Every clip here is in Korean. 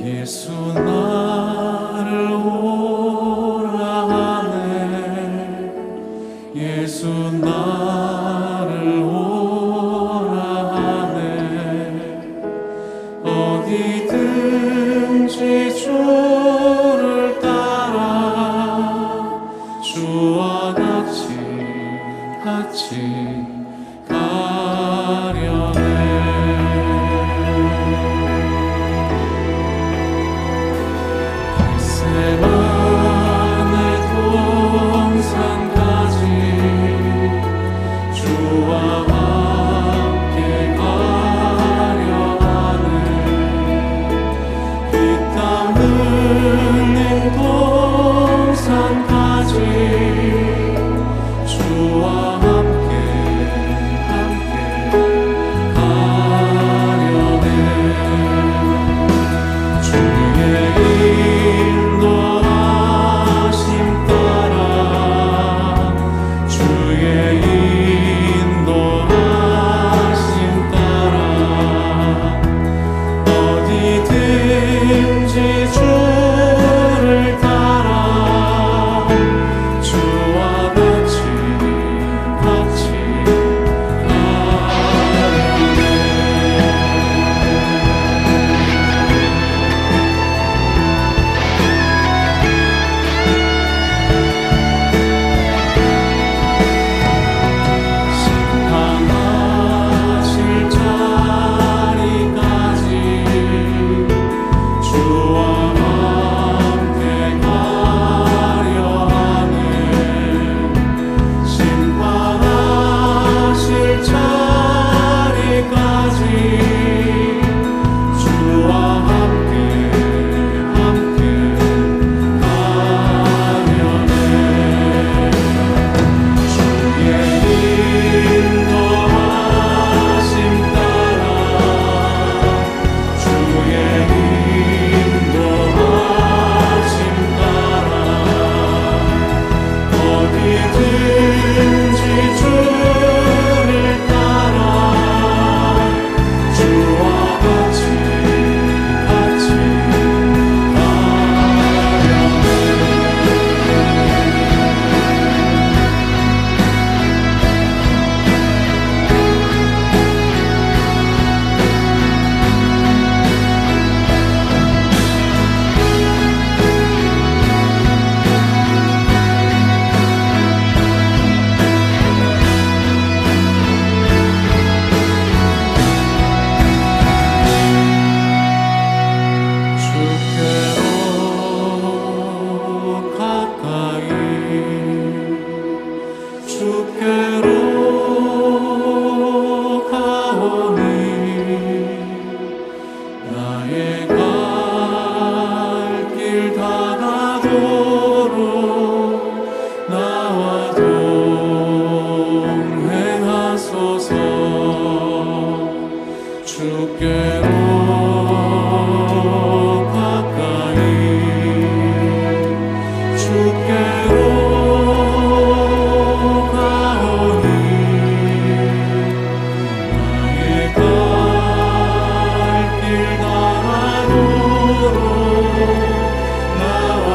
예수 나를 오라 하네. 예수 나를 오라 하네. 어디든지 주를 따라 주와 같이 가려네. 겟세마네 동산까지 주와 함께 가려 하네. 이 땅 흘린 동산까지 주와 함께 가려네. 주의 인도하심 따라 주의 인도하심 따라 어디든지 주를 따라 주와 같이 심판하실 자리까지 주와 함께 가려 하네. 심판하실 자리까지 주와 함께 가려네. 주의 인도하심 따라 주의 인도하심 따라 어디든지 주를 따라 주와 같이 주께로 가까이 주께로 가오니 나의 갈 길 다가도록 나와 동행하소서. 주께로 가까이 주께로 가오니 나의 갈 길 다가도록 나와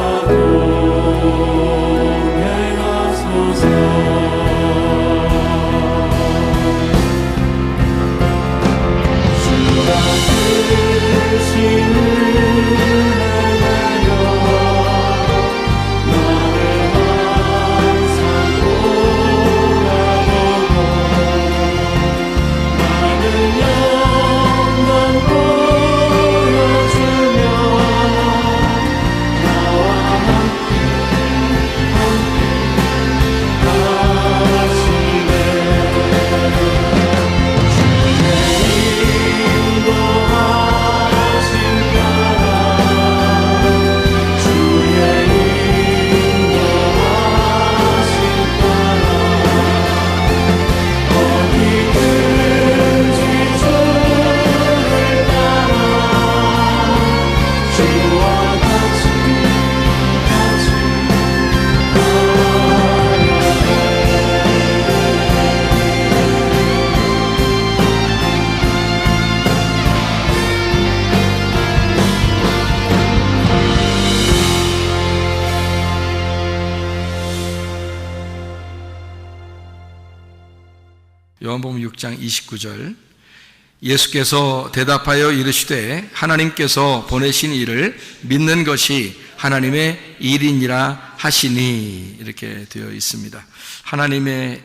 요한복음 6장 29절 예수께서 대답하여 이르시되 하나님께서 보내신 이를 믿는 것이 하나님의 일이니라 하시니 이렇게 되어 있습니다. 하나님의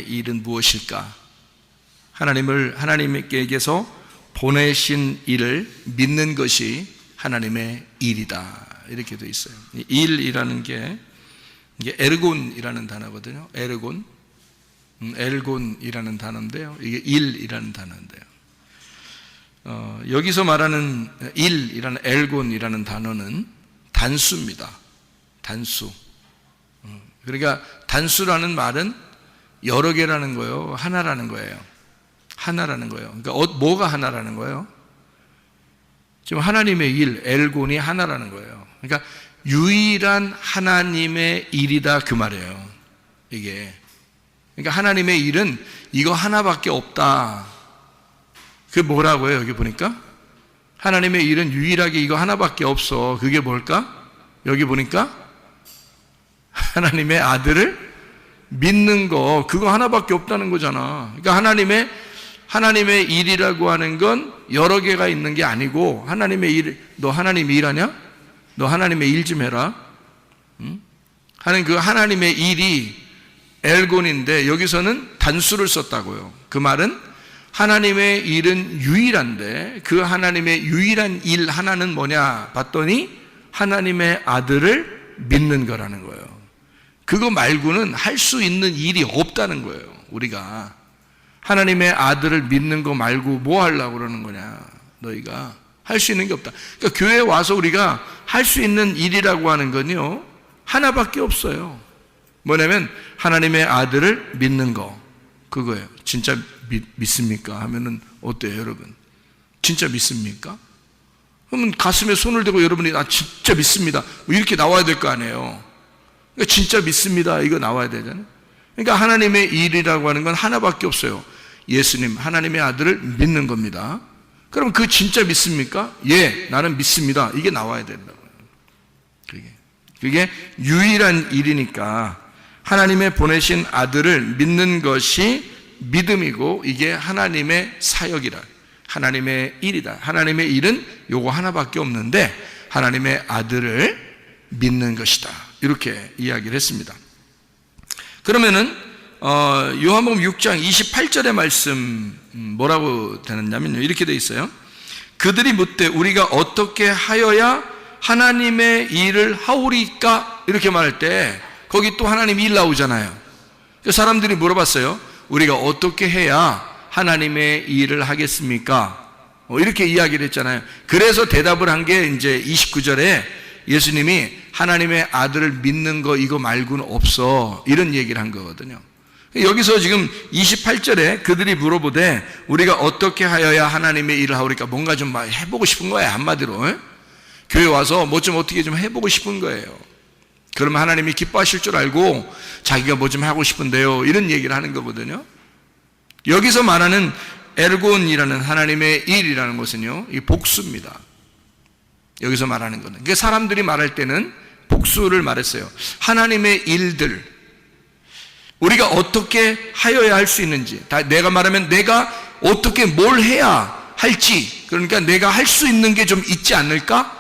일은 무엇일까? 하나님께서 보내신 일을 믿는 것이 하나님의 일이다 이렇게 되어 있어요. 일이라는 게 이게 에르곤이라는 단어거든요. 엘곤이라는 단어인데요. 이게 일이라는 단어인데요. 여기서 말하는 일이라는 엘곤이라는 단어는 단수입니다. 단수. 그러니까 단수라는 말은 여러 개라는 거예요. 하나라는 거예요. 하나라는 거예요. 그러니까 뭐가 하나라는 거예요? 지금 하나님의 일, 엘곤이 하나라는 거예요. 그러니까 유일한 하나님의 일이다 그 말이에요. 이게. 그러니까 하나님의 일은 이거 하나밖에 없다. 그게 뭐라고요? 여기 보니까 하나님의 일은 유일하게 이거 하나밖에 없어. 그게 뭘까? 여기 보니까 하나님의 아들을 믿는 거 그거 하나밖에 없다는 거잖아. 그러니까 하나님의 일이라고 하는 건 여러 개가 있는 게 아니고 하나님의 일, 너 하나님 일하냐? 너 하나님의 일 좀 해라. 하는 그 하나님의 일이 엘곤인데 여기서는 단수를 썼다고요. 그 말은 하나님의 일은 유일한데 그 하나님의 유일한 일 하나는 뭐냐 봤더니 하나님의 아들을 믿는 거라는 거예요. 그거 말고는 할 수 있는 일이 없다는 거예요. 우리가 하나님의 아들을 믿는 거 말고 뭐 하려고 그러는 거냐. 너희가 할 수 있는 게 없다. 그러니까 교회에 와서 우리가 할 수 있는 일이라고 하는 건요 하나밖에 없어요. 뭐냐면 하나님의 아들을 믿는 거 그거예요. 진짜 믿습니까? 하면은 어때요 여러분? 진짜 믿습니까? 그러면 가슴에 손을 대고 여러분이 진짜 믿습니다 이렇게 나와야 될 거 아니에요. 그러니까 진짜 믿습니다 이거 나와야 되잖아요. 그러니까 하나님의 일이라고 하는 건 하나밖에 없어요. 예수님 하나님의 아들을 믿는 겁니다. 그럼 그 진짜 믿습니까? 예 나는 믿습니다 이게 나와야 된다고요. 그게 유일한 일이니까 하나님의 보내신 아들을 믿는 것이 믿음이고 이게 하나님의 사역이라 하나님의 일이다. 하나님의 일은 요거 하나밖에 없는데 하나님의 아들을 믿는 것이다 이렇게 이야기를 했습니다. 그러면은 요한복음 6장 28절의 말씀 뭐라고 되느냐면요 이렇게 돼 있어요. 그들이 묻되 우리가 어떻게 하여야 하나님의 일을 하오리까 이렇게 말할 때 거기 또 하나님 일 나오잖아요. 사람들이 물어봤어요. 우리가 어떻게 해야 하나님의 일을 하겠습니까? 이렇게 이야기를 했잖아요. 그래서 대답을 한 게 이제 29절에 예수님이 하나님의 아들을 믿는 거 이거 말고는 없어 이런 얘기를 한 거거든요. 여기서 지금 28절에 그들이 물어보되 우리가 어떻게 하여야 하나님의 일을 하오리까 뭔가 좀 해보고 싶은 거야 한마디로. 교회 와서 뭐 좀 어떻게 좀 해보고 싶은 거예요. 그러면 하나님이 기뻐하실 줄 알고 자기가 뭐 좀 하고 싶은데요 이런 얘기를 하는 거거든요. 여기서 말하는 엘곤이라는 하나님의 일이라는 것은요 이 복수입니다. 여기서 말하는 거는 그러니까 사람들이 말할 때는 복수를 말했어요. 하나님의 일들 우리가 어떻게 하여야 할 수 있는지 내가 말하면 내가 어떻게 뭘 해야 할지 그러니까 내가 할 수 있는 게 좀 있지 않을까?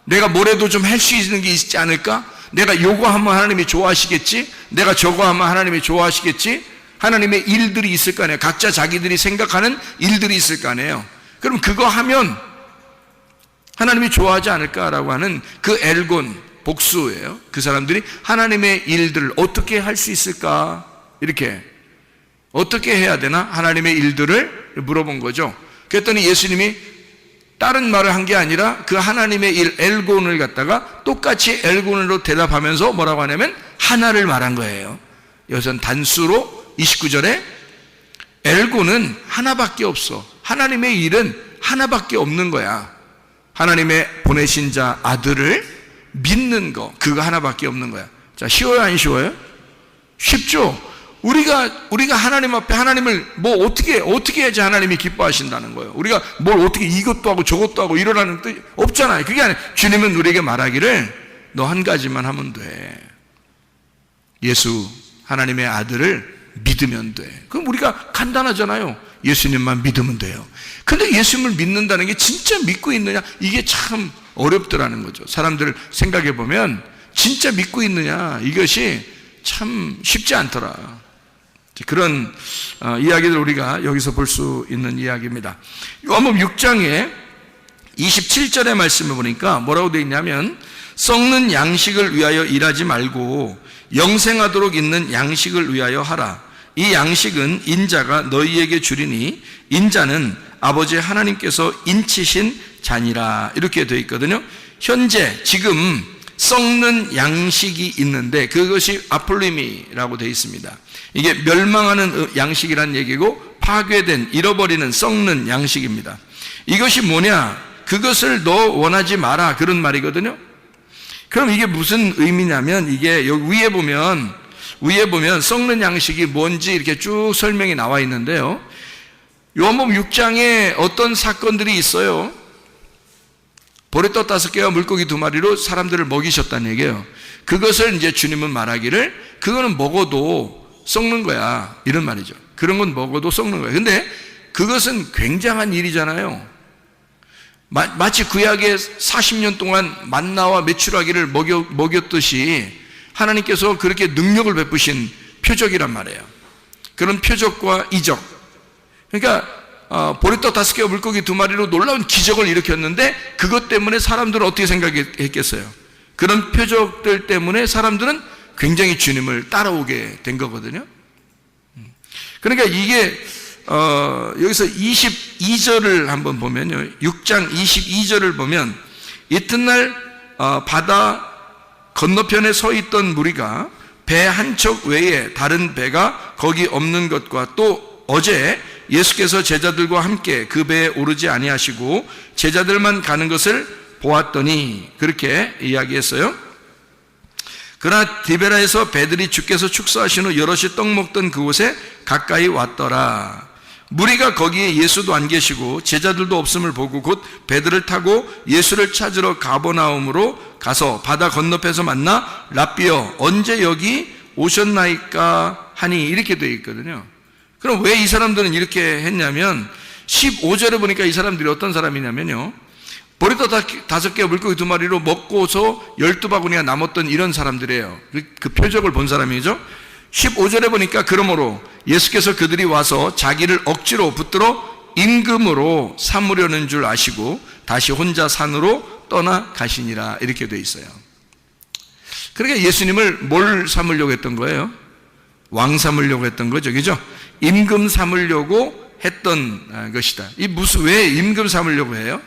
내가 뭐래도 좀 할 수 있는 게 있지 않을까? 내가 요거 하면 하나님이 좋아하시겠지? 내가 저거 하면 하나님이 좋아하시겠지? 하나님의 일들이 있을 거 아니에요. 각자 자기들이 생각하는 일들이 있을 거 아니에요. 그럼 그거 하면 하나님이 좋아하지 않을까라고 하는 그 엘곤 복수예요. 그 사람들이 하나님의 일들을 어떻게 할 수 있을까? 이렇게 어떻게 해야 되나? 하나님의 일들을 물어본 거죠. 그랬더니 예수님이 다른 말을 한 게 아니라 그 하나님의 일 엘곤을 갖다가 똑같이 엘곤으로 대답하면서 뭐라고 하냐면 하나를 말한 거예요. 여기서는 단수로 29절에 엘곤은 하나밖에 없어. 하나님의 일은 하나밖에 없는 거야. 하나님의 보내신 자 아들을 믿는 거 그거 하나밖에 없는 거야. 자, 쉬워요 안 쉬워요? 쉽죠. 우리가 하나님 앞에 하나님을 뭐 어떻게 해야지 하나님이 기뻐하신다는 거예요. 우리가 뭘 어떻게 이것도 하고 저것도 하고 이러라는 뜻 없잖아요. 그게 아니라 주님은 우리에게 말하기를 너 한 가지만 하면 돼. 예수 하나님의 아들을 믿으면 돼. 그럼 우리가 간단하잖아요. 예수님만 믿으면 돼요. 근데 예수님을 믿는다는 게 진짜 믿고 있느냐? 이게 참 어렵더라는 거죠. 사람들을 생각해 보면 진짜 믿고 있느냐? 이것이 참 쉽지 않더라. 그런 이야기를 우리가 여기서 볼 수 있는 이야기입니다. 요한복음 6장에 27절의 말씀을 보니까 뭐라고 되어 있냐면, 썩는 양식을 위하여 일하지 말고 영생하도록 있는 양식을 위하여 하라. 이 양식은 인자가 너희에게 주리니 인자는 아버지 하나님께서 인치신 자니라. 이렇게 되어 있거든요. 현재 지금 썩는 양식이 있는데 그것이 아폴리미라고 되어 있습니다. 이게 멸망하는 양식이란 얘기고 파괴된, 잃어버리는, 썩는 양식입니다. 이것이 뭐냐? 그것을 너 원하지 마라, 그런 말이거든요. 그럼 이게 무슨 의미냐면, 이게 여기 위에 보면 썩는 양식이 뭔지 이렇게 쭉 설명이 나와 있는데요. 요한복음 6장에 어떤 사건들이 있어요. 보리떡 5개와 물고기 2마리로 사람들을 먹이셨다는 얘기예요. 그것을 이제 주님은 말하기를 그거는 먹어도 썩는 거야, 이런 말이죠. 그런 건 먹어도 썩는 거야. 근데 그것은 굉장한 일이잖아요. 마치 구약에 40년 동안 만나와 메추라기를 먹였듯이 하나님께서 그렇게 능력을 베푸신 표적이란 말이에요. 그런 표적과 이적. 그러니까 보리떡 5개와 물고기 2마리로 놀라운 기적을 일으켰는데 그것 때문에 사람들은 어떻게 생각했겠어요? 그런 표적들 때문에 사람들은 굉장히 주님을 따라오게 된 거거든요. 그러니까 이게 여기서 22절을 한번 보면요, 6장 22절을 보면, 이튿날 바다 건너편에 서 있던 무리가 배 한 척 외에 다른 배가 거기 없는 것과 또 어제 예수께서 제자들과 함께 그 배에 오르지 아니하시고 제자들만 가는 것을 보았더니, 그렇게 이야기했어요. 그러나 디베라에서 배들이 주께서 축사하신 후 여럿이 떡 먹던 그곳에 가까이 왔더라. 무리가 거기에 예수도 안 계시고 제자들도 없음을 보고 곧 배들을 타고 예수를 찾으러 가버나움으로 가서 바다 건너편에서 만나 랍비여 언제 여기 오셨나이까 하니, 이렇게 되어 있거든요. 그럼 왜 이 사람들은 이렇게 했냐면, 15절에 보니까 이 사람들이 어떤 사람이냐면요, 보리떡 5개와 물고기 2마리로 먹고서 12바구니가 남았던 이런 사람들이에요. 그 표적을 본 사람이죠. 15절에 보니까 그러므로 예수께서 그들이 와서 자기를 억지로 붙들어 임금으로 삼으려는 줄 아시고 다시 혼자 산으로 떠나 가시니라, 이렇게 되어 있어요. 그러니까 예수님을 뭘 삼으려고 했던 거예요? 왕 삼으려고 했던 거죠, 그죠? 임금 삼으려고 했던 것이다. 왜 임금 삼으려고 해요?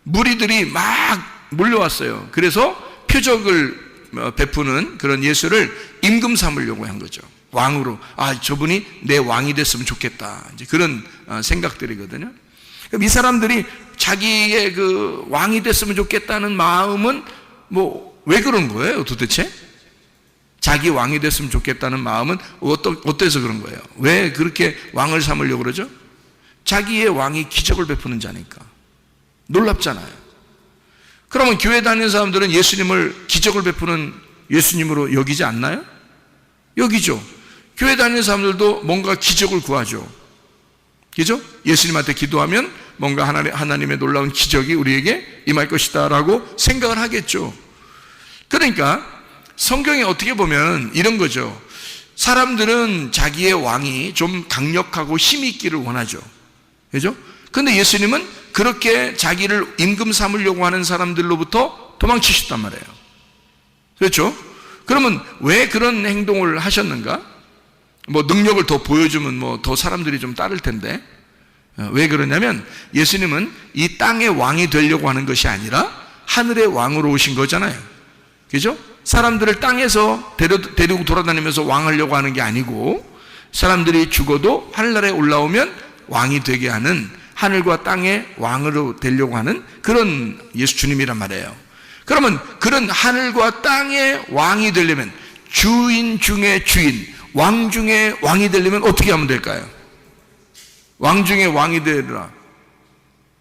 무리들이 막 몰려왔어요. 그래서 표적을 베푸는 그런 예수를 임금 삼으려고 한 거죠. 왕으로, 저분이 내 왕이 됐으면 좋겠다, 이제 그런 생각들이거든요. 그럼 이 사람들이 자기의 그 왕이 됐으면 좋겠다는 마음은 왜 그런 거예요, 도대체? 자기 왕이 됐으면 좋겠다는 마음은 어때서 그런 거예요? 왜 그렇게 왕을 삼으려고 그러죠? 자기의 왕이 기적을 베푸는 자니까. 놀랍잖아요. 그러면 교회 다니는 사람들은 예수님을 기적을 베푸는 예수님으로 여기지 않나요? 여기죠. 교회 다니는 사람들도 뭔가 기적을 구하죠. 그죠? 예수님한테 기도하면 뭔가 하나님의 놀라운 기적이 우리에게 임할 것이다 라고 생각을 하겠죠. 그러니까 성경에 어떻게 보면 이런 거죠. 사람들은 자기의 왕이 좀 강력하고 힘 있기를 원하죠. 그죠? 근데 예수님은 그렇게 자기를 임금 삼으려고 하는 사람들로부터 도망치셨단 말이에요. 그렇죠? 그러면 왜 그런 행동을 하셨는가? 능력을 더 보여주면 더 사람들이 좀 따를 텐데. 왜 그러냐면 예수님은 이 땅의 왕이 되려고 하는 것이 아니라 하늘의 왕으로 오신 거잖아요. 그죠? 사람들을 땅에서 데리고 돌아다니면서 왕하려고 하는 게 아니고, 사람들이 죽어도 하늘나라에 올라오면 왕이 되게 하는, 하늘과 땅의 왕으로 되려고 하는 그런 예수 주님이란 말이에요. 그러면 그런 하늘과 땅의 왕이 되려면, 주인 중에 주인, 왕 중에 왕이 되려면 어떻게 하면 될까요? 왕 중에 왕이 되리라.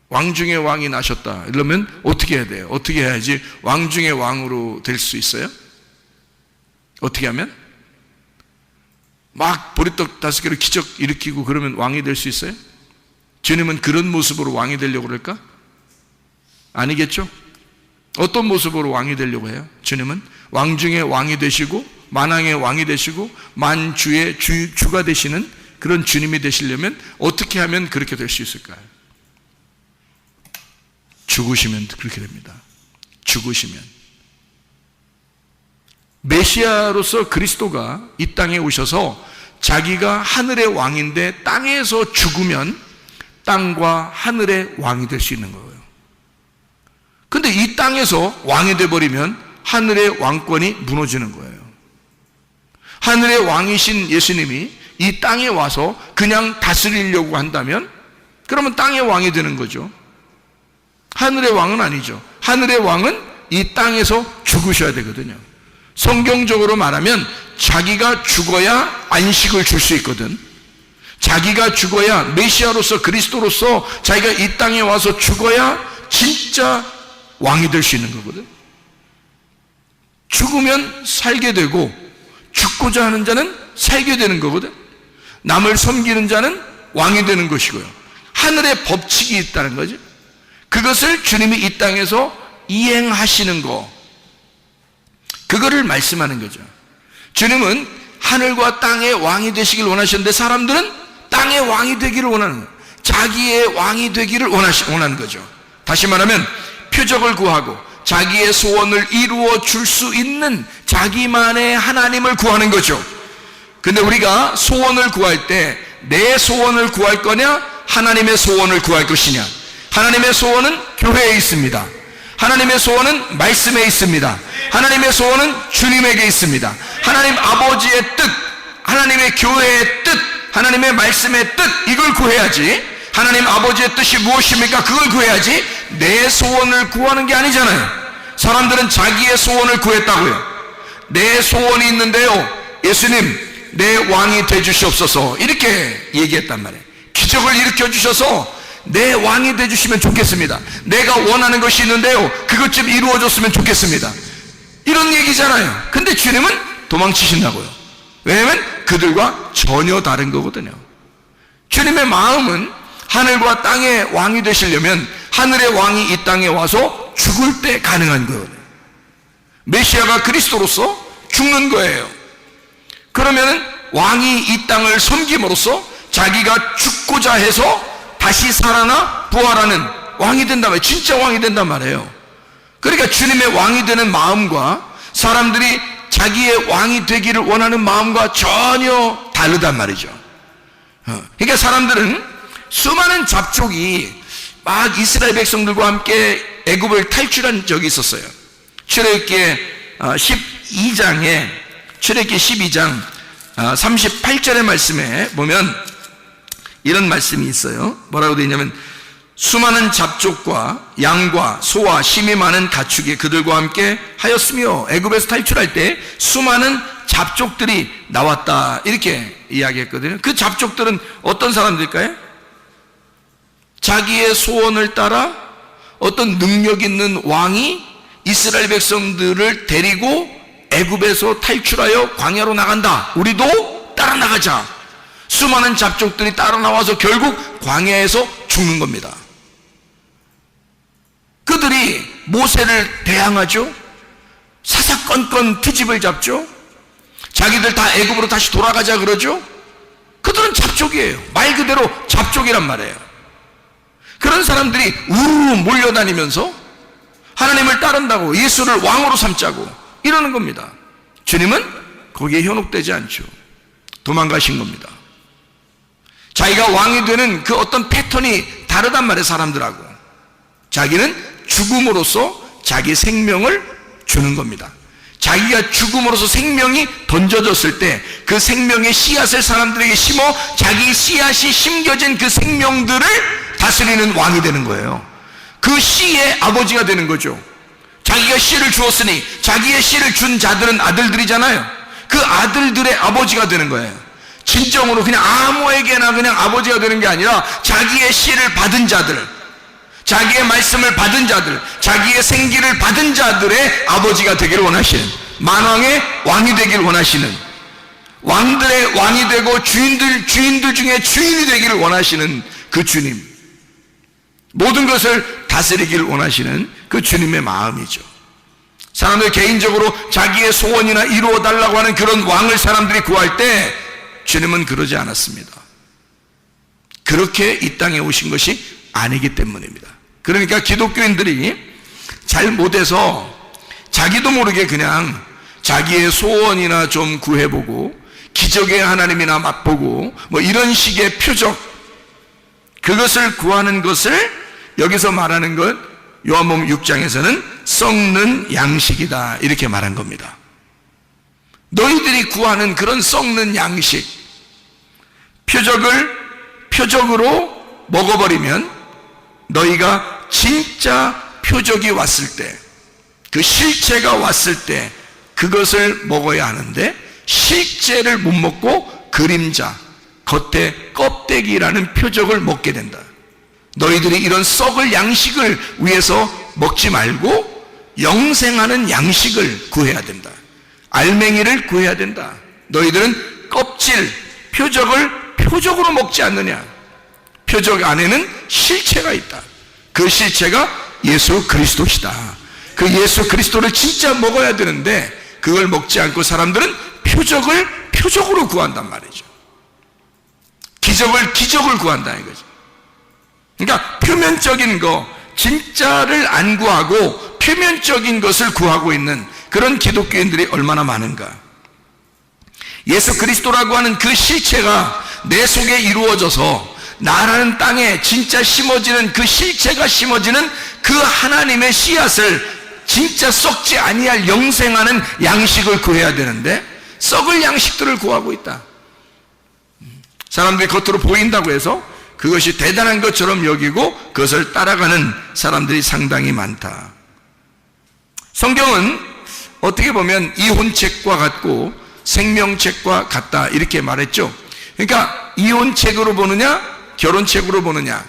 왕 중에 왕이 나셨다. 이러면 어떻게 해야 돼요? 어떻게 해야지 왕 중에 왕으로 될 수 있어요? 어떻게 하면? 막 보리떡 5개로 기적 일으키고 그러면 왕이 될 수 있어요? 주님은 그런 모습으로 왕이 되려고 그럴까? 아니겠죠? 어떤 모습으로 왕이 되려고 해요? 주님은 왕 중에 왕이 되시고 만왕의 왕이 되시고 만주의 주가 되시는 그런 주님이 되시려면 어떻게 하면 그렇게 될 수 있을까요? 죽으시면 그렇게 됩니다. 죽으시면. 메시아로서 그리스도가 이 땅에 오셔서 자기가 하늘의 왕인데 땅에서 죽으면 땅과 하늘의 왕이 될 수 있는 거예요. 근데 이 땅에서 왕이 돼버리면 하늘의 왕권이 무너지는 거예요. 하늘의 왕이신 예수님이 이 땅에 와서 그냥 다스리려고 한다면 그러면 땅의 왕이 되는 거죠. 하늘의 왕은 아니죠. 하늘의 왕은 이 땅에서 죽으셔야 되거든요. 성경적으로 말하면 자기가 죽어야 안식을 줄 수 있거든. 자기가 죽어야, 메시아로서 그리스도로서 자기가 이 땅에 와서 죽어야 진짜 왕이 될 수 있는 거거든. 죽으면 살게 되고 죽고자 하는 자는 살게 되는 거거든. 남을 섬기는 자는 왕이 되는 것이고요. 하늘의 법칙이 있다는 거죠. 그것을 주님이 이 땅에서 이행하시는 거, 그거를 말씀하는 거죠. 주님은 하늘과 땅의 왕이 되시길 원하셨는데 사람들은 땅의 왕이 되기를 원하는 거예요. 자기의 왕이 되기를 원하는 거죠. 다시 말하면 표적을 구하고 자기의 소원을 이루어 줄 수 있는 자기만의 하나님을 구하는 거죠. 근데 우리가 소원을 구할 때 내 소원을 구할 거냐, 하나님의 소원을 구할 것이냐? 하나님의 소원은 교회에 있습니다. 하나님의 소원은 말씀에 있습니다. 하나님의 소원은 주님에게 있습니다. 하나님 아버지의 뜻, 하나님의 교회의 뜻, 하나님의 말씀의 뜻, 이걸 구해야지. 하나님 아버지의 뜻이 무엇입니까? 그걸 구해야지. 내 소원을 구하는 게 아니잖아요. 사람들은 자기의 소원을 구했다고요. 내 소원이 있는데요, 예수님 내 왕이 되주시옵소서, 이렇게 얘기했단 말이에요. 기적을 일으켜 주셔서 내 왕이 되주시면 좋겠습니다. 내가 원하는 것이 있는데요, 그것 좀 이루어졌으면 좋겠습니다, 이런 얘기잖아요. 근데 주님은 도망치신다고요. 왜냐하면 그들과 전혀 다른 거거든요. 주님의 마음은 하늘과 땅의 왕이 되시려면 하늘의 왕이 이 땅에 와서 죽을 때 가능한 거예요. 메시아가 그리스도로서 죽는 거예요. 그러면 왕이 이 땅을 섬김으로써 자기가 죽고자 해서 다시 살아나 부활하는 왕이 된단 말이에요. 진짜 왕이 된단 말이에요. 그러니까 주님의 왕이 되는 마음과 사람들이 자기의 왕이 되기를 원하는 마음과 전혀 다르단 말이죠. 그러니까 사람들은 수많은 잡족이 막 이스라엘 백성들과 함께 애굽을 탈출한 적이 있었어요. 출애굽기 12장에 출애굽기 12장 38절의 말씀에 보면 이런 말씀이 있어요. 뭐라고 되어 있냐면, 수많은 잡족과 양과 소와 심이 많은 가축이 그들과 함께 하였으며, 애굽에서 탈출할 때 수많은 잡족들이 나왔다, 이렇게 이야기했거든요. 그 잡족들은 어떤 사람들일까요? 자기의 소원을 따라 어떤 능력 있는 왕이 이스라엘 백성들을 데리고 애굽에서 탈출하여 광야로 나간다, 우리도 따라 나가자. 수많은 잡족들이 따라 나와서 결국 광야에서 죽는 겁니다. 그들이 모세를 대항하죠. 사사건건 트집을 잡죠. 자기들 다 애굽으로 다시 돌아가자 그러죠. 그들은 잡족이에요. 말 그대로 잡족이란 말이에요. 그런 사람들이 우르르 몰려다니면서 하나님을 따른다고, 예수를 왕으로 삼자고 이러는 겁니다. 주님은 거기에 현혹되지 않죠. 도망가신 겁니다. 자기가 왕이 되는 그 어떤 패턴이 다르단 말이에요, 사람들하고. 자기는 죽음으로써 자기 생명을 주는 겁니다. 자기가 죽음으로써 생명이 던져졌을 때 그 생명의 씨앗을 사람들에게 심어 자기 씨앗이 심겨진 그 생명들을 다스리는 왕이 되는 거예요. 그 씨의 아버지가 되는 거죠. 자기가 씨를 주었으니 자기의 씨를 준 자들은 아들들이잖아요. 그 아들들의 아버지가 되는 거예요. 진정으로 그냥 아무에게나 그냥 아버지가 되는 게 아니라 자기의 씨를 받은 자들, 자기의 말씀을 받은 자들, 자기의 생기를 받은 자들의 아버지가 되기를 원하시는, 만왕의 왕이 되기를 원하시는, 왕들의 왕이 되고 주인들 중에 주인이 되기를 원하시는 그 주님, 모든 것을 다스리기를 원하시는 그 주님의 마음이죠. 사람들 개인적으로 자기의 소원이나 이루어 달라고 하는 그런 왕을 사람들이 구할 때 주님은 그러지 않았습니다. 그렇게 이 땅에 오신 것이 아니기 때문입니다. 그러니까 기독교인들이 잘못해서 자기도 모르게 그냥 자기의 소원이나 좀 구해보고 기적의 하나님이나 맛보고 뭐 이런 식의 표적, 그것을 구하는 것을 여기서 말하는 것, 요한복음 6장에서는 썩는 양식이다 이렇게 말한 겁니다. 너희들이 구하는 그런 썩는 양식, 표적으로 먹어버리면 너희가 진짜 표적이 왔을 때, 그 실체가 왔을 때 그것을 먹어야 하는데 실제를 못 먹고 그림자, 겉에 껍데기라는 표적을 먹게 된다. 너희들이 이런 썩을 양식을 위해서 먹지 말고 영생하는 양식을 구해야 된다. 알맹이를 구해야 된다. 너희들은 껍질, 표적을 표적으로 먹지 않느냐. 표적 안에는 실체가 있다. 그 실체가 예수 그리스도시다. 그 예수 그리스도를 진짜 먹어야 되는데 그걸 먹지 않고 사람들은 표적을 표적으로 구한단 말이죠. 기적을 구한다 이거죠. 그러니까 표면적인 거, 진짜를 안 구하고 표면적인 것을 구하고 있는 그런 기독교인들이 얼마나 많은가. 예수 그리스도라고 하는 그 실체가 내 속에 이루어져서 나라는 땅에 진짜 심어지는 그 실체가 심어지는 그 하나님의 씨앗을 진짜 썩지 아니할 영생하는 양식을 구해야 되는데 썩을 양식들을 구하고 있다. 사람들이 겉으로 보인다고 해서 그것이 대단한 것처럼 여기고 그것을 따라가는 사람들이 상당히 많다. 성경은 어떻게 보면 이혼책과 같고 생명책과 같다 이렇게 말했죠. 그러니까 이혼책으로 보느냐 결혼책으로 보느냐,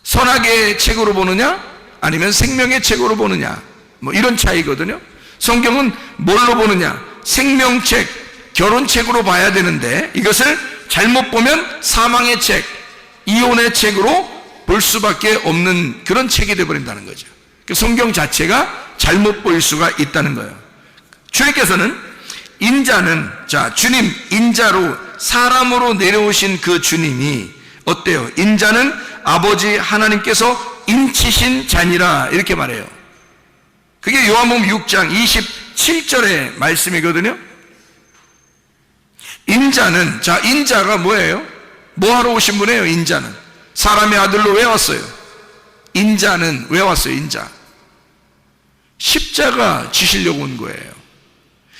선악의 책으로 보느냐 아니면 생명의 책으로 보느냐, 뭐 이런 차이거든요. 성경은 뭘로 보느냐, 생명책, 결혼책으로 봐야 되는데 이것을 잘못 보면 사망의 책, 이혼의 책으로 볼 수밖에 없는 그런 책이 되어버린다는 거죠. 성경 자체가 잘못 보일 수가 있다는 거예요. 주님께서는 인자는, 자, 주님, 인자로 사람으로 내려오신 그 주님이 어때요? 인자는 아버지 하나님께서 인치신 자니라 이렇게 말해요. 그게 요한복음 6장 27절의 말씀이거든요. 인자는, 자, 인자가 뭐예요? 뭐하러 오신 분이에요? 인자는 사람의 아들로 왜 왔어요? 인자는 왜 왔어요? 인자 십자가 지시려고 온 거예요.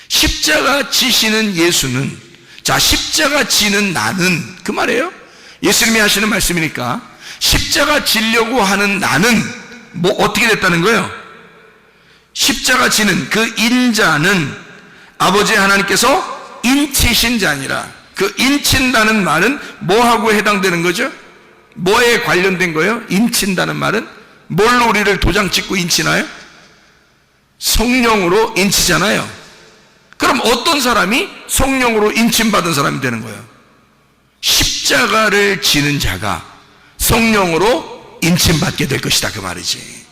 십자가 지시는 예수는, 자, 십자가 지는 나는, 그 말이에요. 예수님이 하시는 말씀이니까 십자가 지려고 하는 나는 뭐 어떻게 됐다는 거예요? 십자가 지는 그 인자는 아버지 하나님께서 인치신 자니라. 그 인친다는 말은 뭐하고 해당되는 거죠? 뭐에 관련된 거예요? 인친다는 말은 뭘로 우리를 도장 찍고 인치나요? 성령으로 인치잖아요. 그럼 어떤 사람이 성령으로 인침받은 사람이 되는 거예요? 십자가를 지는 자가 성령으로 인침받게 될 것이다 그 말이지.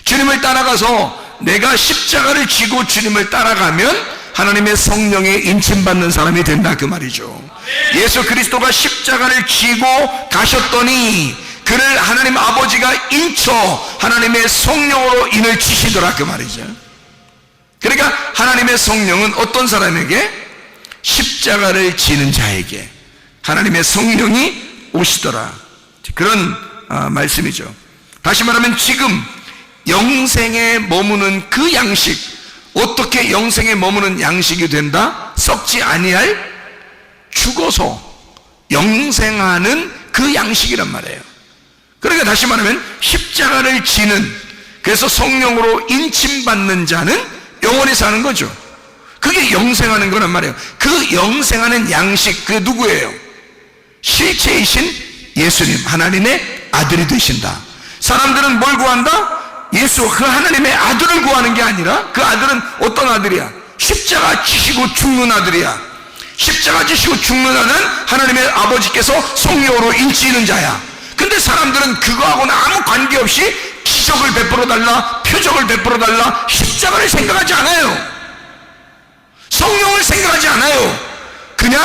주님을 따라가서 내가 십자가를 지고 주님을 따라가면 하나님의 성령에 인침받는 사람이 된다 그 말이죠. 예수 그리스도가 십자가를 지고 가셨더니 그를 하나님 아버지가 인쳐 하나님의 성령으로 인을 치시더라 그 말이죠. 그러니까 하나님의 성령은 어떤 사람에게? 십자가를 지는 자에게 하나님의 성령이 오시더라, 그런 말씀이죠. 다시 말하면 지금 영생에 머무는 그 양식, 어떻게 영생에 머무는 양식이 된다? 썩지 아니할, 죽어서 영생하는 그 양식이란 말이에요. 그러니까 다시 말하면 십자가를 지는, 그래서 성령으로 인침받는 자는 영원히 사는 거죠. 그게 영생하는 거란 말이에요. 그 영생하는 양식, 그게 누구예요? 실체이신 예수님, 하나님의 아들이 되신다. 사람들은 뭘 구한다? 예수, 그 하나님의 아들을 구하는 게 아니라 그 아들은 어떤 아들이야? 십자가 지시고 죽는 아들이야. 십자가 지시고 죽는 아들은 하나님의 아버지께서 성령으로 인치는 자야. 근데 사람들은 그거하고는 아무 관계없이 기적을 베풀어 달라, 표적을 베풀어 달라, 십자가를 생각하지 않아요. 성령을 생각하지 않아요. 그냥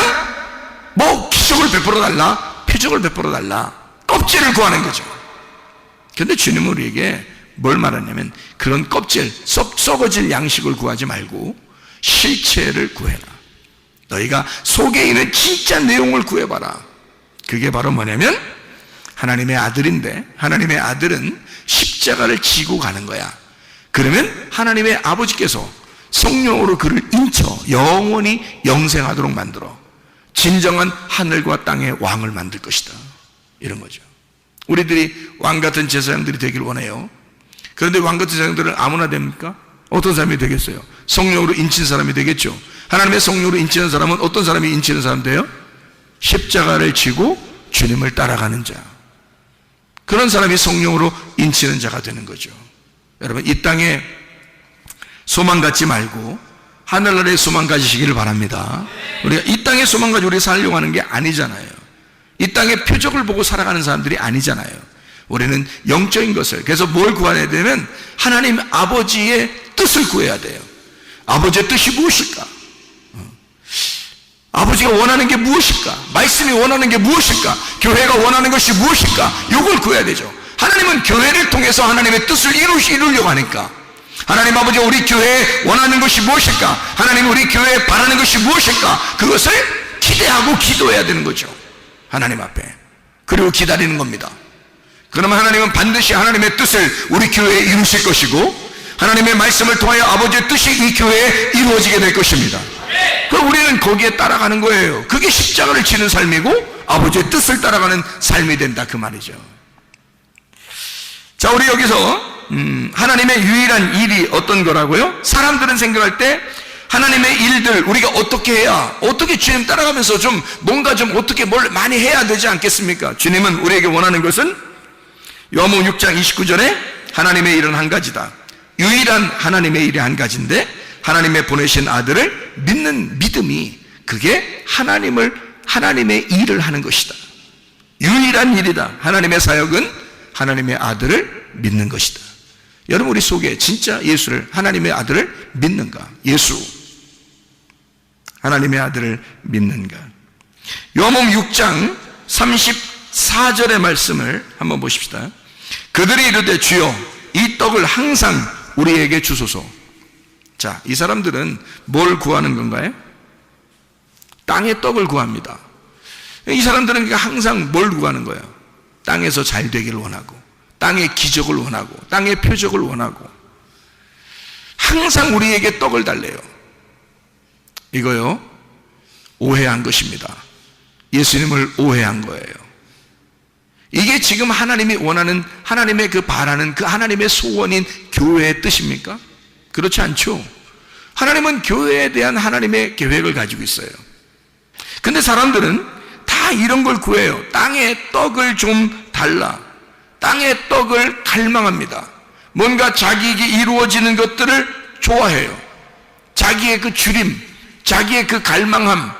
뭐 기적을 베풀어 달라, 표적을 베풀어 달라, 껍질을 구하는 거죠. 근데 주님은 우리에게 뭘 말하냐면 그런 껍질, 썩어질 양식을 구하지 말고 실체를 구해라. 너희가 속에 있는 진짜 내용을 구해봐라. 그게 바로 뭐냐면 하나님의 아들인데, 하나님의 아들은 십자가를 지고 가는 거야. 그러면 하나님의 아버지께서 성령으로 그를 인쳐 영원히 영생하도록 만들어 진정한 하늘과 땅의 왕을 만들 것이다. 이런 거죠. 우리들이 왕같은 제사장들이 되길 원해요. 그런데 왕같은 제사장들은 아무나 됩니까? 어떤 사람이 되겠어요? 성령으로 인친 사람이 되겠죠. 하나님의 성령으로 인치는 사람은 어떤 사람이 인치는 사람 돼요? 십자가를 지고 주님을 따라가는 자. 그런 사람이 성령으로 인치는 자가 되는 거죠. 여러분, 이 땅에 소망 갖지 말고 하늘나라에 소망 가지시기를 바랍니다. 우리가 이 땅에 소망 가지고 우리 살려고 하는 게 아니잖아요. 이 땅의 표적을 보고 살아가는 사람들이 아니잖아요. 우리는 영적인 것을, 그래서 뭘 구해야 되면 하나님 아버지의 뜻을 구해야 돼요. 아버지의 뜻이 무엇일까? 아버지가 원하는 게 무엇일까? 말씀이 원하는 게 무엇일까? 교회가 원하는 것이 무엇일까? 이걸 구해야 되죠. 하나님은 교회를 통해서 하나님의 뜻을 이루려고 하니까, 하나님 아버지가 우리 교회에 원하는 것이 무엇일까? 하나님 우리 교회에 바라는 것이 무엇일까? 그것을 기대하고 기도해야 되는 거죠. 하나님 앞에. 그리고 기다리는 겁니다. 그러면 하나님은 반드시 하나님의 뜻을 우리 교회에 이루실 것이고, 하나님의 말씀을 통하여 아버지의 뜻이 이 교회에 이루어지게 될 것입니다. 그럼 우리는 거기에 따라가는 거예요. 그게 십자가를 지는 삶이고 아버지의 뜻을 따라가는 삶이 된다, 그 말이죠. 자, 우리 여기서 하나님의 유일한 일이 어떤 거라고요? 사람들은 생각할 때 하나님의 일들 우리가 어떻게 해야, 어떻게 주님 따라가면서 좀 뭔가 좀 어떻게 뭘 많이 해야 되지 않겠습니까? 주님은 우리에게 원하는 것은 요한복음 6장 29절에 하나님의 일은 한 가지다. 유일한 하나님의 일이 한 가지인데, 하나님의 보내신 아들을 믿는 믿음이, 그게 하나님의 일을 하는 것이다. 유일한 일이다. 하나님의 사역은 하나님의 아들을 믿는 것이다. 여러분, 우리 속에 진짜 예수를, 하나님의 아들을 믿는가? 예수, 하나님의 아들을 믿는가? 요한복음 6장 34절의 말씀을 한번 보십시다. 그들이 이르되 주여 이 떡을 항상 우리에게 주소서. 자, 이 사람들은 뭘 구하는 건가요? 땅의 떡을 구합니다. 이 사람들은 항상 뭘 구하는 거예요? 땅에서 잘 되기를 원하고, 땅의 기적을 원하고, 땅의 표적을 원하고, 항상 우리에게 떡을 달래요. 이거요, 오해한 것입니다. 예수님을 오해한 거예요. 이게 지금 하나님이 원하는, 하나님의 그 바라는 그 하나님의 소원인 교회의 뜻입니까? 그렇지 않죠. 하나님은 교회에 대한 하나님의 계획을 가지고 있어요. 근데 사람들은 다 이런 걸 구해요. 땅의 떡을 좀 달라. 땅의 떡을 갈망합니다. 뭔가 자기에게 이루어지는 것들을 좋아해요. 자기의 그 주림, 자기의 그 갈망함,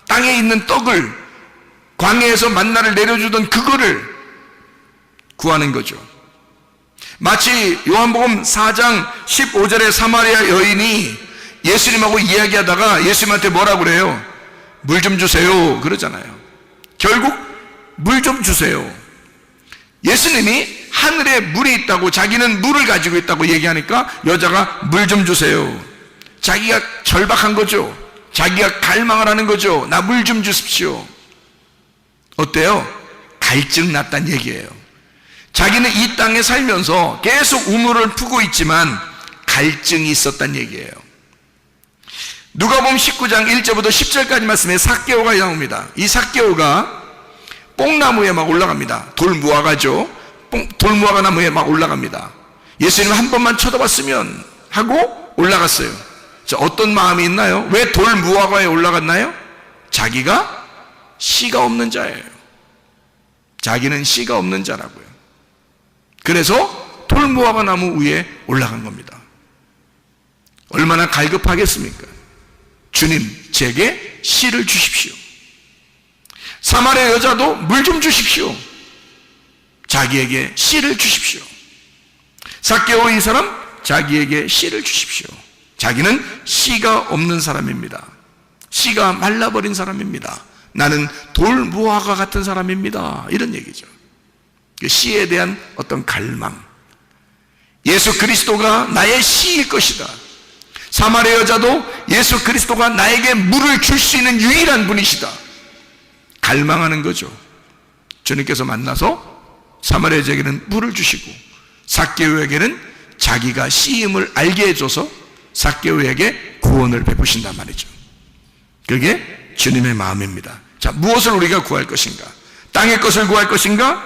땅에 있는 떡을, 광야에서 만나를 내려주던 그거를 구하는 거죠. 마치 요한복음 4장 15절에 사마리아 여인이 예수님하고 이야기하다가 예수님한테 뭐라고 그래요? 물 좀 주세요 그러잖아요. 결국 물 좀 주세요. 예수님이 하늘에 물이 있다고, 자기는 물을 가지고 있다고 얘기하니까 여자가 물 좀 주세요. 자기가 절박한 거죠. 자기가 갈망을 하는 거죠. 나 물 좀 주십시오. 어때요? 갈증 났단 얘기예요. 자기는 이 땅에 살면서 계속 우물을 푸고 있지만 갈증이 있었단 얘기예요. 누가복음 19장 1절부터 10절까지 말씀에 삭개오가 나옵니다. 이 삭개오가 뽕나무에 막 올라갑니다. 돌무화과죠. 돌무화과 나무에 막 올라갑니다. 예수님 한 번만 쳐다봤으면 하고 올라갔어요. 자, 어떤 마음이 있나요? 왜 돌무화과에 올라갔나요? 자기가 씨가 없는 자예요. 자기는 씨가 없는 자라고요. 그래서 돌무화과 나무 위에 올라간 겁니다. 얼마나 갈급하겠습니까? 주님, 제게 씨를 주십시오. 사마리아 여자도 물 좀 주십시오. 자기에게 씨를 주십시오. 삭개오 이 사람, 자기에게 씨를 주십시오. 자기는 씨가 없는 사람입니다. 씨가 말라버린 사람입니다. 나는 돌무화과 같은 사람입니다. 이런 얘기죠. 씨에 대한 어떤 갈망. 예수 그리스도가 나의 씨일 것이다. 사마리아 여자도 예수 그리스도가 나에게 물을 줄 수 있는 유일한 분이시다. 갈망하는 거죠. 주님께서 만나서 사마리아 여자에게는 물을 주시고 삭개오에게는 자기가 씨임을 알게 해줘서 삭개오에게 구원을 베푸신단 말이죠. 그게 주님의 마음입니다. 자, 무엇을 우리가 구할 것인가? 땅의 것을 구할 것인가?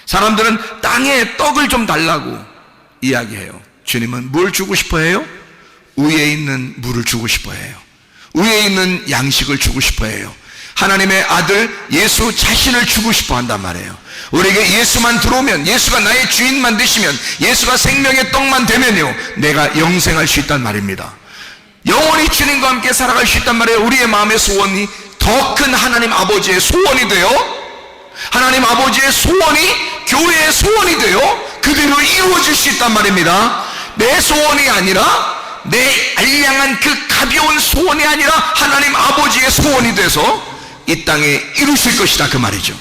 사람들은 땅에 떡을 좀 달라고 이야기해요. 주님은 뭘 주고 싶어 해요? 위에 있는 물을 주고 싶어 해요. 위에 있는 양식을 주고 싶어 해요. 하나님의 아들 예수 자신을 주고 싶어 한단 말이에요. 우리에게 예수만 들어오면, 예수가 나의 주인만 되시면, 예수가 생명의 떡만 되면요, 내가 영생할 수 있단 말입니다. 영원히 주님과 함께 살아갈 수 있단 말이에요. 우리의 마음의 소원이 더 큰 하나님 아버지의 소원이 되어, 하나님 아버지의 소원이 교회의 소원이 되어 그대로 이루어질 수 있단 말입니다. 내 소원이 아니라, 내 알량한 그 가벼운 소원이 아니라 하나님 아버지의 소원이 돼서 이 땅에 이루실 것이다, 그 말이죠.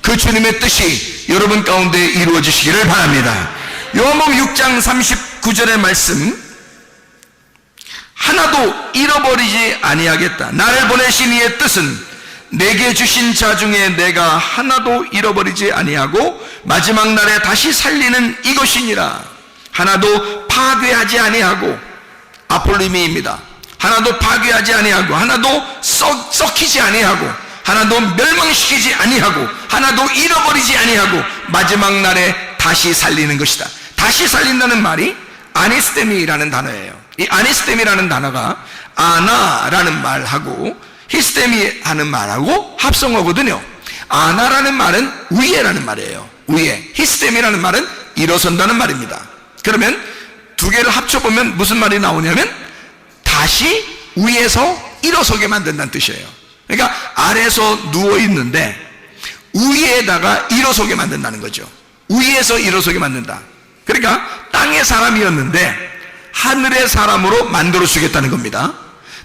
그 주님의 뜻이 여러분 가운데 이루어지시기를 바랍니다. 요한복음 6장 39절의 말씀, 하나도 잃어버리지 아니하겠다. 나를 보내신 이의 뜻은 내게 주신 자 중에 내가 하나도 잃어버리지 아니하고 마지막 날에 다시 살리는 이것이니라. 하나도 파괴하지 아니하고, 아폴리미입니다. 하나도 파괴하지 아니하고, 하나도 썩히지 아니하고, 하나도 멸망시키지 아니하고, 하나도 잃어버리지 아니하고 마지막 날에 다시 살리는 것이다. 다시 살린다는 말이 아니스테미라는 단어예요. 이 아니스테미라는 단어가 아나라는 말하고 히스테미 하는 말하고 합성어거든요. 아나라는 말은 위에라는 말이에요. 위에. 히스테미라는 말은 일어선다는 말입니다. 그러면 두 개를 합쳐보면 무슨 말이 나오냐면 다시 위에서 일어서게 만든다는 뜻이에요. 그러니까 아래에서 누워있는데 위에다가 일어서게 만든다는 거죠. 위에서 일어서게 만든다. 그러니까 땅의 사람이었는데 하늘의 사람으로 만들어 주겠다는 겁니다.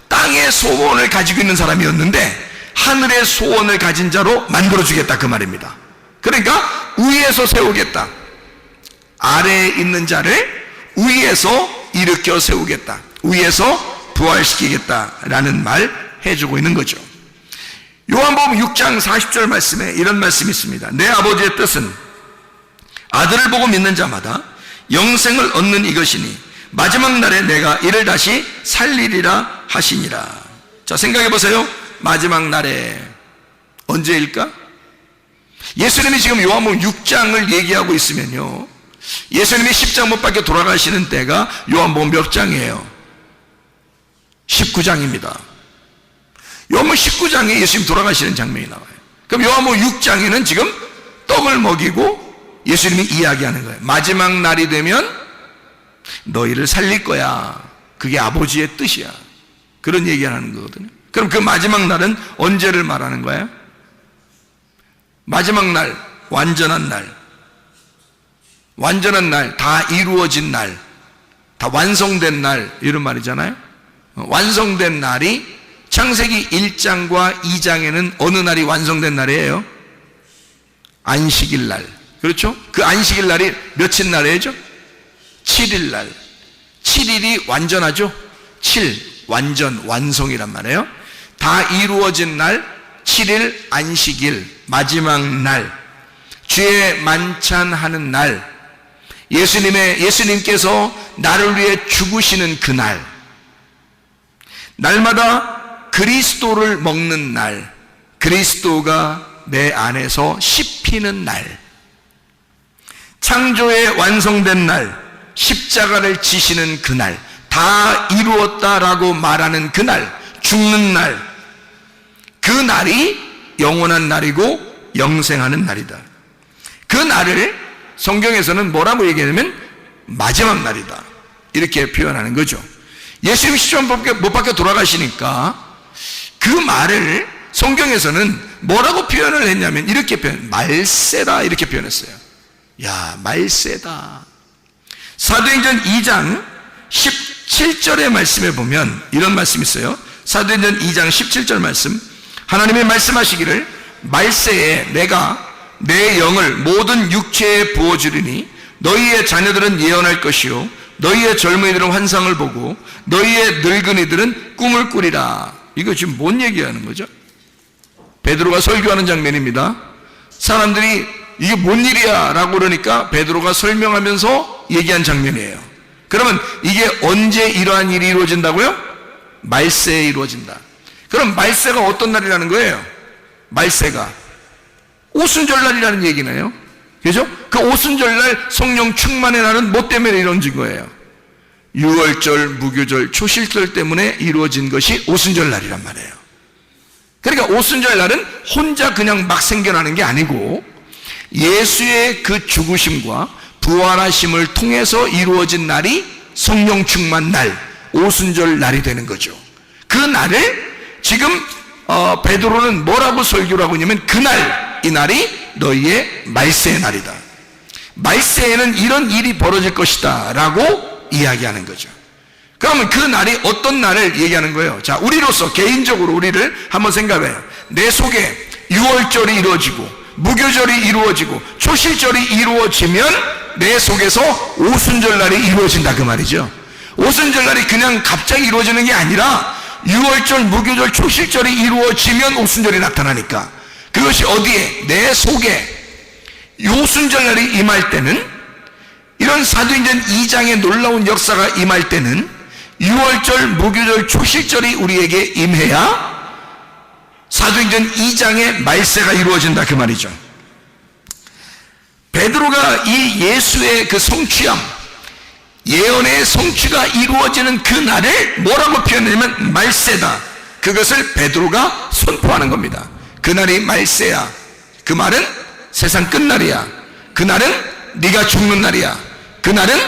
땅의 소원을 가지고 있는 사람이었는데 하늘의 소원을 가진 자로 만들어 주겠다, 그 말입니다. 그러니까 위에서 세우겠다. 아래에 있는 자를 위에서 일으켜 세우겠다. 위에서 부활시키겠다라는 말 해주고 있는 거죠. 요한복음 6장 40절 말씀에 이런 말씀이 있습니다. 내 아버지의 뜻은 아들을 보고 믿는 자마다 영생을 얻는 이것이니 마지막 날에 내가 이를 다시 살리리라 하시니라. 자, 생각해 보세요. 마지막 날에 언제일까? 예수님이 지금 요한복음 6장을 얘기하고 있으면요, 예수님이 십자가 못 박혀 돌아가시는 때가 요한복음 몇 장이에요? 19장입니다. 요한복음 19장에 예수님 돌아가시는 장면이 나와요. 그럼 요한복음 6장에는 지금 떡을 먹이고 예수님이 이야기하는 거예요. 마지막 날이 되면 너희를 살릴 거야. 그게 아버지의 뜻이야. 그런 얘기를 하는 거거든요. 그럼 그 마지막 날은 언제를 말하는 거예요? 마지막 날, 완전한 날. 완전한 날, 다 이루어진 날, 다 완성된 날, 이런 말이잖아요. 완성된 날이 창세기 1장과 2장에는 어느 날이 완성된 날이에요? 안식일 날. 그렇죠? 그 안식일 날이 며칠 날이죠? 7일 날. 7일이 완전하죠? 7, 완전, 완성이란 말이에요. 다 이루어진 날, 7일 안식일, 마지막 날, 주의 만찬하는 날, 예수님께서 나를 위해 죽으시는 그날, 날마다 그리스도를 먹는 날, 그리스도가 내 안에서 씹히는 날, 창조의 완성된 날, 십자가를 지시는 그날, 다 이루었다라고 말하는 그날, 죽는 날, 그 날이 영원한 날이고 영생하는 날이다. 그 날을 성경에서는 뭐라고 얘기하냐면 마지막 날이다, 이렇게 표현하는 거죠. 예수님 십자가 못 박혀 돌아가시니까 그 말을 성경에서는 뭐라고 표현을 했냐면 이렇게 말세다 이렇게 표현했어요. 야, 말세다. 사도행전 2장 17절의 말씀에 보면 이런 말씀이 있어요. 사도행전 2장 17절 말씀, 하나님이 말씀하시기를 말세에 내가 내 영을 모든 육체에 부어주리니 너희의 자녀들은 예언할 것이요 너희의 젊은이들은 환상을 보고 너희의 늙은이들은 꿈을 꾸리라. 이거 지금 뭔 얘기하는 거죠? 베드로가 설교하는 장면입니다. 사람들이 이게 뭔 일이야 라고 그러니까 베드로가 설명하면서 얘기한 장면이에요. 그러면 이게 언제 이러한 일이 이루어진다고요? 말세에 이루어진다. 그럼 말세가 어떤 날이라는 거예요? 말세가 오순절날이라는 얘기네요. 그죠? 그 오순절날 성령 충만의 날은 뭐 때문에 이루어진 거예요? 유월절, 무교절, 초실절 때문에 이루어진 것이 오순절날이란 말이에요. 그러니까 오순절날은 혼자 그냥 막 생겨나는 게 아니고 예수의 그 죽으심과 부활하심을 통해서 이루어진 날이 성령 충만 날, 오순절 날이 되는 거죠. 그 날을 지금 베드로는 뭐라고 설교를 하고 있냐면 그날, 이 날이 너희의 말세의 날이다. 말세에는 이런 일이 벌어질 것이다 라고 이야기하는 거죠. 그러면 그 날이 어떤 날을 얘기하는 거예요? 자, 우리로서 개인적으로 우리를 한번 생각해요. 내 속에 유월절이 이루어지고 무교절이 이루어지고 초실절이 이루어지면 내 속에서 오순절날이 이루어진다 그 말이죠. 오순절날이 그냥 갑자기 이루어지는 게 아니라 유월절, 무교절, 초실절이 이루어지면 오순절이 나타나니까 그것이 어디에? 내 속에 오순절날이 임할 때는, 이런 사도행전 2장의 놀라운 역사가 임할 때는 유월절, 무교절, 초실절이 우리에게 임해야 사도행전 2장의 말세가 이루어진다 그 말이죠. 베드로가 이 예수의 그 성취함, 예언의 성취가 이루어지는 그 날을 뭐라고 표현하냐면 말세다. 그것을 베드로가 선포하는 겁니다. 그날이 말세야. 그 말은 세상 끝날이야. 그날은 네가 죽는 날이야. 그날은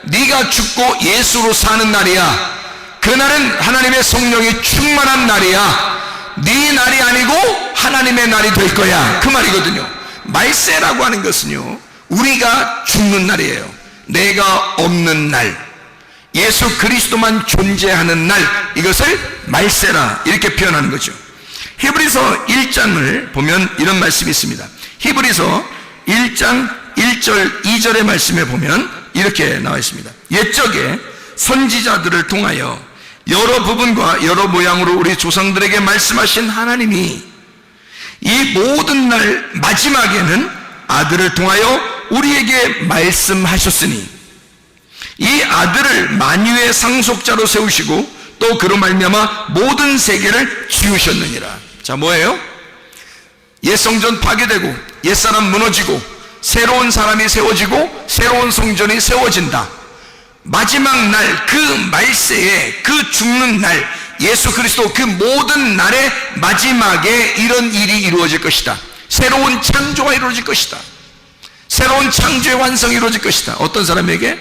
네가 죽고 예수로 사는 날이야. 그날은 하나님의 성령이 충만한 날이야. 네 날이 아니고 하나님의 날이 될 거야 그 말이거든요. 말세라고 하는 것은요, 우리가 죽는 날이에요. 내가 없는 날, 예수 그리스도만 존재하는 날, 이것을 말세라 이렇게 표현하는 거죠. 히브리서 1장을 보면 이런 말씀이 있습니다. 히브리서 1장 1절 2절의 말씀에 보면 이렇게 나와 있습니다. 옛적에 선지자들을 통하여 여러 부분과 여러 모양으로 우리 조상들에게 말씀하신 하나님이 이 모든 날 마지막에는 아들을 통하여 우리에게 말씀하셨으니 이 아들을 만유의 상속자로 세우시고 또 그로 말미암아 모든 세계를 지으셨느니라. 자, 뭐예요? 옛 성전 파괴되고 옛사람 무너지고 새로운 사람이 세워지고 새로운 성전이 세워진다. 마지막 날, 그 말세에, 그 죽는 날, 예수 그리스도 그 모든 날의 마지막에 이런 일이 이루어질 것이다. 새로운 창조가 이루어질 것이다. 새로운 창조의 완성이 이루어질 것이다. 어떤 사람에게?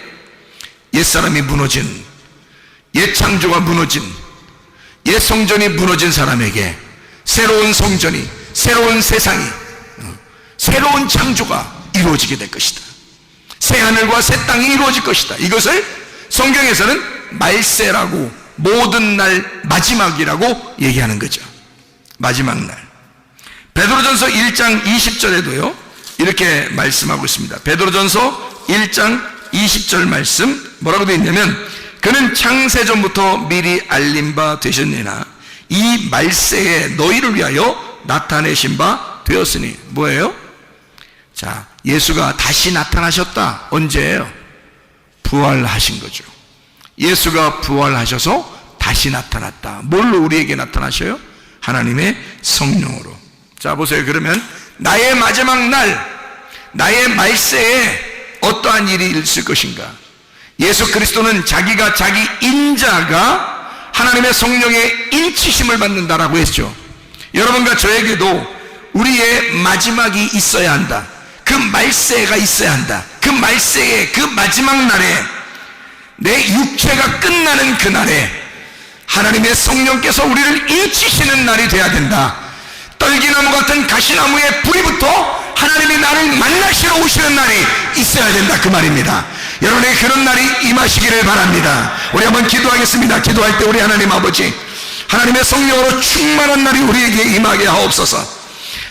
옛사람이 무너진, 옛 창조가 무너진, 옛 성전이 무너진 사람에게 새로운 성전이, 새로운 세상이, 새로운 창조가 이루어지게 될 것이다. 새하늘과 새 땅이 이루어질 것이다. 이것을 성경에서는 말세라고, 모든 날 마지막이라고 얘기하는 거죠. 마지막 날. 베드로전서 1장 20절에도요 이렇게 말씀하고 있습니다. 베드로전서 1장 20절 말씀 뭐라고 되어 있냐면, 그는 창세전부터 미리 알림 바 되셨느니라 이 말세에 너희를 위하여 나타내신 바 되었으니. 뭐예요? 자, 예수가 다시 나타나셨다. 언제예요? 부활하신 거죠. 예수가 부활하셔서 다시 나타났다. 뭘로 우리에게 나타나셔요? 하나님의 성령으로. 자, 보세요. 그러면 나의 마지막 날, 나의 말세에 어떠한 일이 있을 것인가? 예수 그리스도는 자기가 자기 인자가 하나님의 성령의 인치심을 받는다라고 했죠. 여러분과 저에게도 우리의 마지막이 있어야 한다. 그 말세가 있어야 한다. 그 말세에, 그 마지막 날에, 내 육체가 끝나는 그날에 하나님의 성령께서 우리를 인치시는 날이 돼야 된다. 떨기나무 같은 가시나무에 불이 붙어 하나님이 나를 만나시러 오시는 날이 있어야 된다, 그 말입니다. 여러분에게 그런 날이 임하시기를 바랍니다. 우리 한번 기도하겠습니다. 기도할 때 우리 하나님 아버지, 하나님의 성령으로 충만한 날이 우리에게 임하게 하옵소서.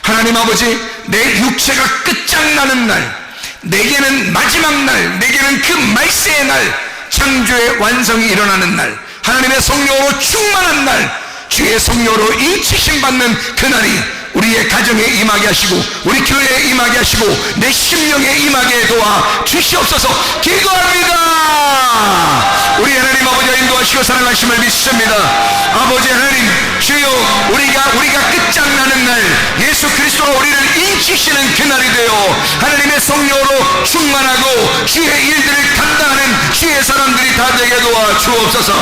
하나님 아버지, 내 육체가 끝장나는 날, 내게는 마지막 날, 내게는 그 말세의 날, 창조의 완성이 일어나는 날, 하나님의 성령으로 충만한 날, 주의 성령으로 인치심 받는 그날이 우리의 가정에 임하게 하시고 우리 교회에 임하게 하시고 내 심령에 임하게 도와 주시옵소서. 기도합니다. 우리 하나님 아버지가 인도하시고 사랑하심을 믿습니다. 아버지 하나님, 주여, 우리가 끝장나는 날 예수 그리스도가 우리를 인치시는 그날이 되어 하나님의 성령으로 충만하고 주의 일들을 감당하는 주의 사람들이 다 되게 도와 주옵소서.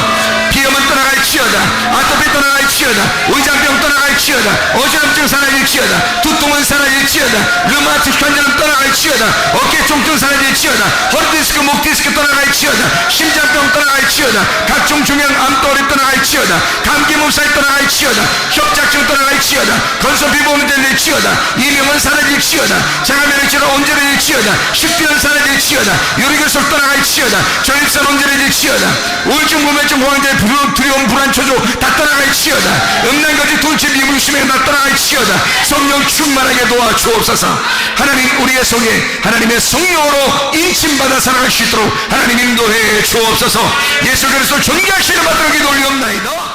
비염은 떠나갈지어다, 아토피 떠나갈지어다, 의장병 떠나갈지어다, 어지럼증 사라질지어다, 두통은 사라질지어다, 르마티스 관절은 떠나갈지어다, 어깨 통증 사라질지어다, 허리디스크, 목디스크 떠나갈지어다, 심장병 떠나갈지어다, 각종 중형암 또래 떠나갈지어다, 감기 몸살 떠나갈지어다, 협착증 떠나갈지어다, 건선 피부 문제 될지어다, 이명은 사라질지어다, 장암면역체가 온전해질지어다, 식비는 사라질지어다, 요리결석 떠나갈지어다, 전립선 온전해질지어다, 우울증, 불면증, 호황제, 두려움, 불안, 초조 다 떠나갈지어다, 음란거지, 돌체, 미물심에 다 떠나갈지어다. 성령 충만하게 도와주옵소서. 하나님, 우리의 속에 하나님의 성령으로 인침받아 살아갈 수 있도록 하나님 인도해 주옵소서. 예수 그리스도 존귀하시는 받들어 기도 올리옵나이다.